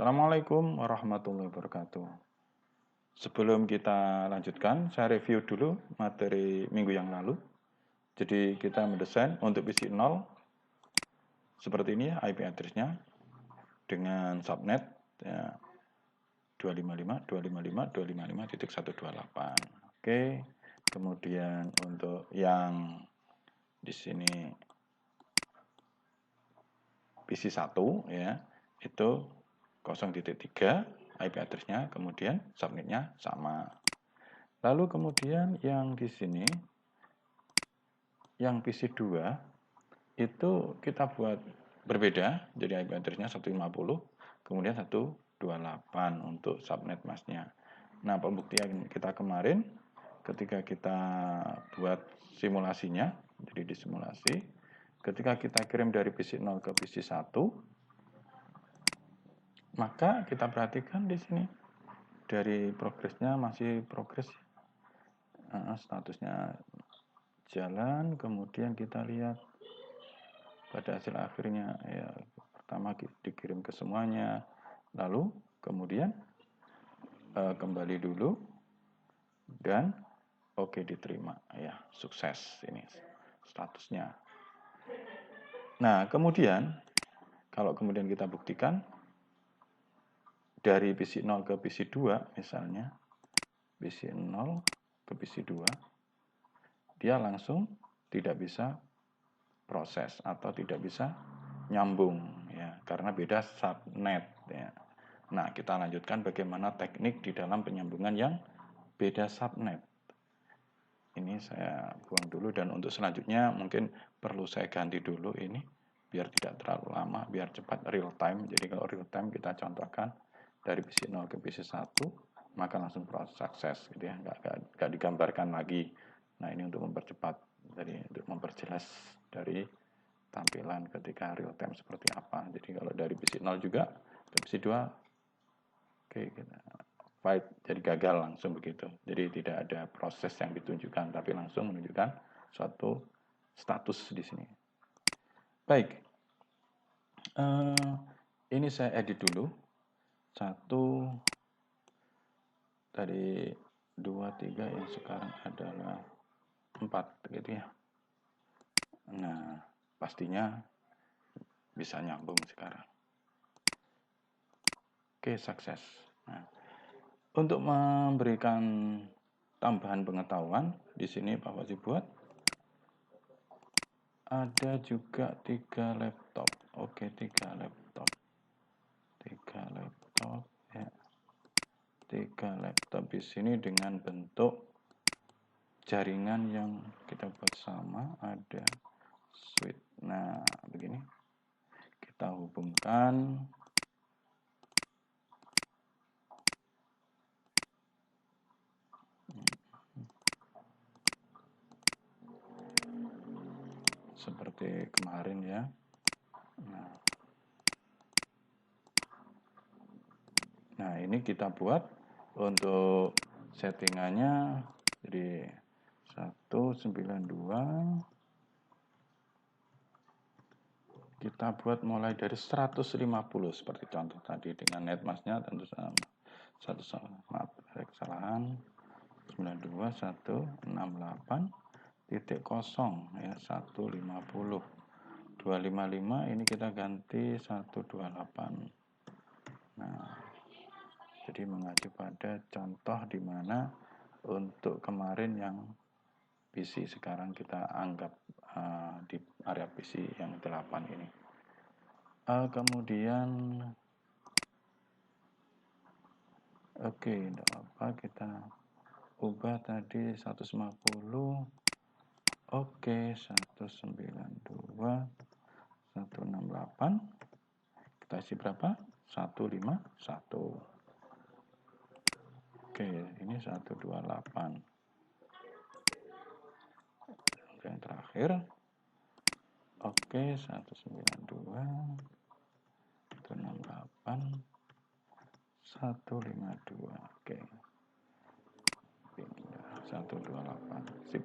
Assalamualaikum warahmatullahi wabarakatuh. Sebelum kita lanjutkan, saya review dulu materi minggu yang lalu. Jadi kita mendesain untuk PC 0 seperti ini IP address-nya dengan subnet ya, 255.255.255.128. Oke. Kemudian untuk yang di sini PC 1 ya, itu 0.3 IP address-nya, kemudian subnetnya sama. Lalu kemudian yang di sini, yang PC 2 itu kita buat berbeda, jadi IP address-nya 150, kemudian 128 untuk subnet masnya. Nah, pembuktian kita kemarin ketika kita buat simulasinya, jadi disimulasi, ketika kita kirim dari PC 0 ke PC 1, maka kita perhatikan di sini dari progresnya masih progres, statusnya jalan, kemudian kita lihat pada hasil akhirnya ya, pertama dikirim ke semuanya, lalu kemudian kembali dulu dan oke diterima ya, sukses ini statusnya. Nah kemudian kalau kemudian kita buktikan dari PC 0 ke PC 2 misalnya, PC 0 ke PC 2 dia langsung tidak bisa proses atau tidak bisa nyambung ya, karena beda subnet ya. Nah, kita lanjutkan bagaimana teknik di dalam penyambungan yang beda subnet. Ini saya buang dulu, dan untuk selanjutnya mungkin perlu saya ganti dulu ini biar tidak terlalu lama, biar cepat real time. Jadi kalau real time kita contohkan dari PC 0 ke PC 1, maka langsung proses sukses gitu ya, nggak digambarkan lagi. Nah, ini untuk mempercepat, jadi untuk memperjelas dari tampilan ketika real time seperti apa. Jadi kalau dari PC 0 juga ke PC 2, oke, kita fight, jadi gagal langsung begitu. Jadi tidak ada proses yang ditunjukkan, tapi langsung menunjukkan suatu status di sini. Baik, ini saya edit dulu. 1 dari 2, 3 yang sekarang adalah 4 gitu ya. Nah, pastinya bisa nyambung sekarang. Oke, sukses. Nah, untuk memberikan tambahan pengetahuan, di sini Pak Fauzi buat ada juga 3 laptop. Oke, 3 laptop. 3 laptop ya. 3 laptop di sini dengan bentuk jaringan yang kita buat sama, ada switch. Nah, begini. Kita hubungkan seperti kemarin ya. Nah, ini kita buat untuk settingannya jadi 192, kita buat mulai dari 150 seperti contoh tadi dengan netmasknya tentu sama. Maaf, ada kesalahan. 92168.0 ya, 150. 255 ini kita ganti 128. Nah, jadi mengacu pada contoh di mana untuk kemarin yang PC sekarang kita anggap di area PC yang 8 ini. Kemudian oke, tidak apa, kita ubah tadi 150. Oke, 192, 168. Kita isi berapa? 151. Oke, ini 128. Yang terakhir. Oke, 192, 168, 152. Oke. 128. Sip.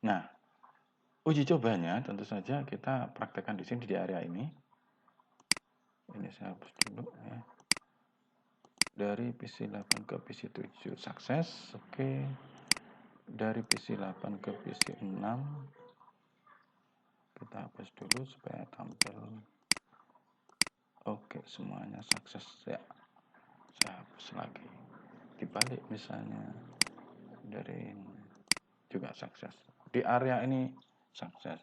Nah, uji cobanya tentu saja kita praktekkan di sini di area ini. Ini saya hapus dulu ya. Dari PC 8 ke PC 7 sukses. Oke. Dari PC 8 ke PC 6 kita hapus dulu supaya tampil. Oke, semuanya sukses ya. Saya hapus lagi. Dibalik misalnya dari ini juga sukses. Di area ini sukses.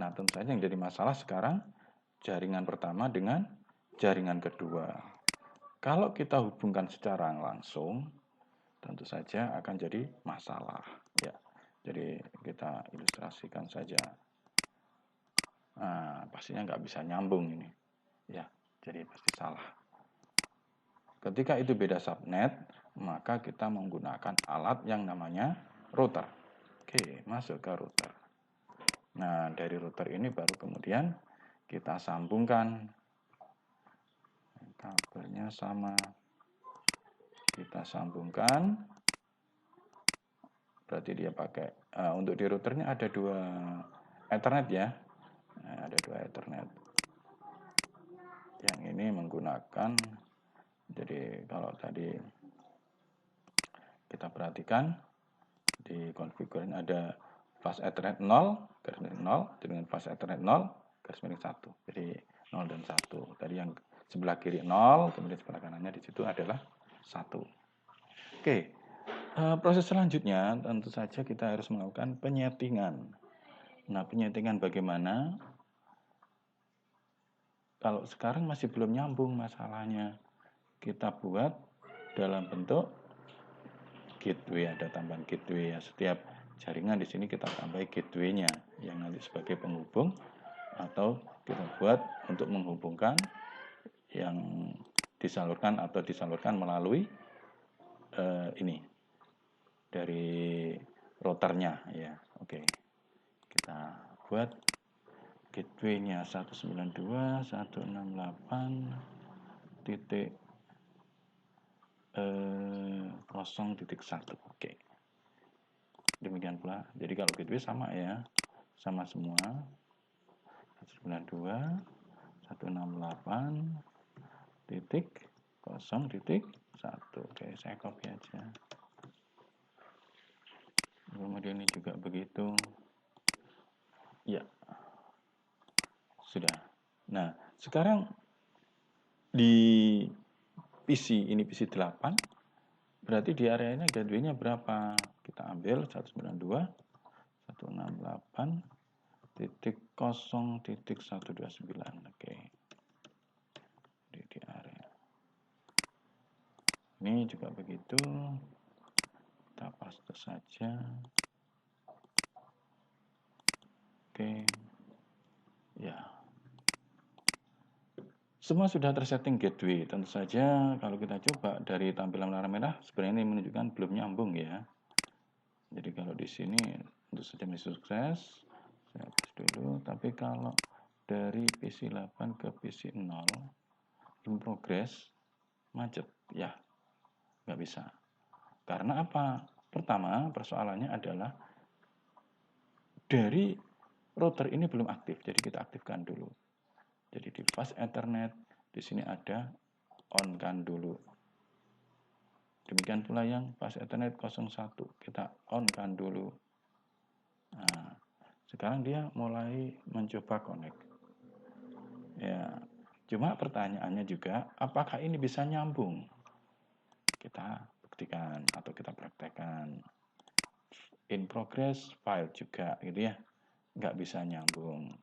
Nah, tentu saja yang jadi masalah sekarang jaringan pertama dengan jaringan kedua. Kalau kita hubungkan secara langsung, tentu saja akan jadi masalah. Ya, jadi kita ilustrasikan saja. Nah, pastinya nggak bisa nyambung ini. Ya, jadi pasti salah. Ketika itu beda subnet, maka kita menggunakan alat yang namanya router. Oke, masuk ke router. Nah, dari router ini baru kemudian kita sambungkan. Kabelnya sama. Kita sambungkan. Berarti dia pakai, untuk di routernya ada 2 Ethernet ya. Nah, ada 2 Ethernet. Yang ini menggunakan, jadi kalau tadi kita perhatikan di konfiguran ada fast Ethernet 0, garis miring 0, dengan fast Ethernet 0, garis miring 1. Jadi 0 dan 1. Tadi yang sebelah kiri 0, kemudian sebelah kanannya di situ adalah 1. Oke, proses selanjutnya tentu saja kita harus melakukan penyetingan. Nah, penyetingan bagaimana? Kalau sekarang masih belum nyambung masalahnya. Kita buat dalam bentuk gateway, ada tambahan gateway ya. Setiap jaringan di sini kita tambah gateway-nya yang nanti sebagai penghubung, atau kita buat untuk menghubungkan yang disalurkan atau disalurkan melalui ini dari routernya ya. Oke. Kita buat gateway-nya 192.168.0.1. Oke. Demikian pula. Jadi kalau gateway sama ya. Sama semua. 192.168.0.1. Oke, saya copy aja. Kemudian ini juga begitu. Ya. Sudah. Nah, sekarang di PC, ini PC 8, berarti di area ini gateway-nya berapa? Kita ambil 192.168.0.129. Oke. Di area. Ini juga begitu. Kita paste saja. Oke. Ya. Semua sudah tersetting gateway. Tentu saja kalau kita coba dari tampilan warna merah, sebenarnya ini menunjukkan belum nyambung ya. Jadi kalau di sini tentu saja masih sukses. Saya hapus dulu. Tapi kalau dari PC 8 ke PC 0, in progress, macet. Ya, nggak bisa. Karena apa? Pertama, persoalannya adalah dari router ini belum aktif. Jadi kita aktifkan dulu. Jadi di fast Ethernet, di sini ada on-kan dulu. Demikian pula yang fast Ethernet 01, kita on-kan dulu. Nah, sekarang dia mulai mencoba connect. Ya, cuma pertanyaannya juga, apakah ini bisa nyambung? Kita buktikan atau kita praktekkan. In progress file juga, gitu ya. Nggak bisa nyambung.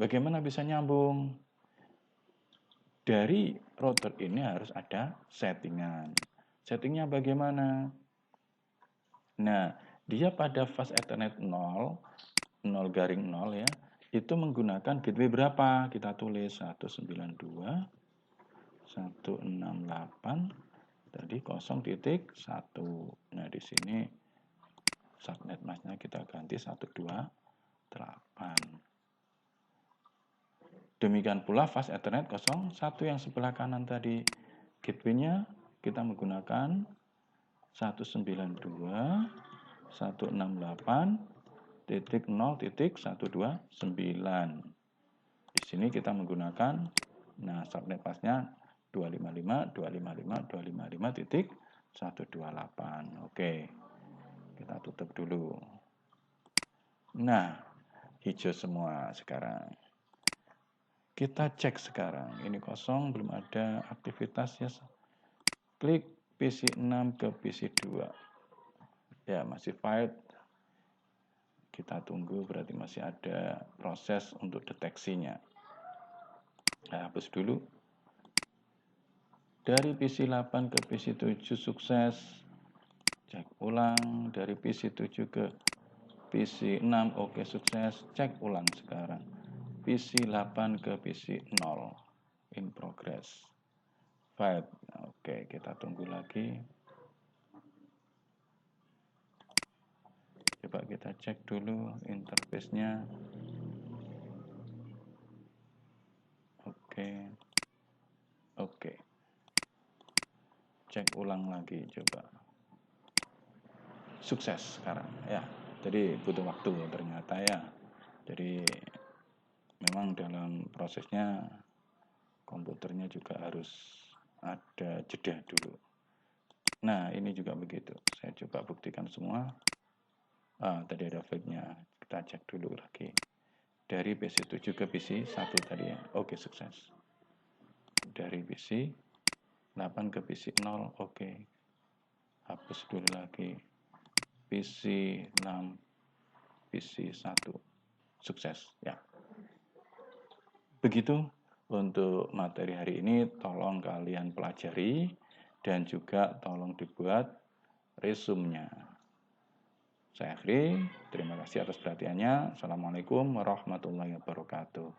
Bagaimana bisa nyambung? Dari router ini harus ada settingan. Settingnya bagaimana? Nah, dia pada fast Ethernet 0, 0 ya, itu menggunakan gateway berapa? Kita tulis 192.168 tadi 0.1. Nah, di sini subnet masnya kita ganti 128. Demikian pula fast Ethernet 01 yang sebelah kanan tadi. Gateway-nya kita menggunakan 192.168.0.129. Di sini kita menggunakan Nah, subnet pasnya 255.255.255.128. Oke. Kita tutup dulu. Nah, hijau semua sekarang. Kita cek sekarang. Ini kosong, belum ada aktivitas ya. Klik PC 6 ke PC 2. Ya, masih file. Kita tunggu, berarti masih ada proses untuk deteksinya. Nah, hapus dulu. Dari PC 8 ke PC 7 sukses. Cek ulang. Dari PC 7 ke PC 6 oke sukses. Cek ulang sekarang. PC 8 ke PC 0 in progress. File. Oke, kita tunggu lagi. Coba kita cek dulu interface-nya. Oke. Cek ulang lagi coba. Sukses sekarang ya. Jadi butuh waktu ternyata ya. Jadi memang dalam prosesnya komputernya juga harus ada jeda dulu. Nah, ini juga begitu. Saya coba buktikan semua. Tadi ada fake-nya. Kita cek dulu lagi. Dari PC 7 ke PC 1 tadi ya. Oke, sukses. Dari PC 8 ke PC 0, oke. Hapus dulu lagi. PC 6, PC 1. Sukses, ya. Begitu untuk materi hari ini, tolong kalian pelajari dan juga tolong dibuat resumenya. Saya akhiri, terima kasih atas perhatiannya. Assalamualaikum warahmatullahi wabarakatuh.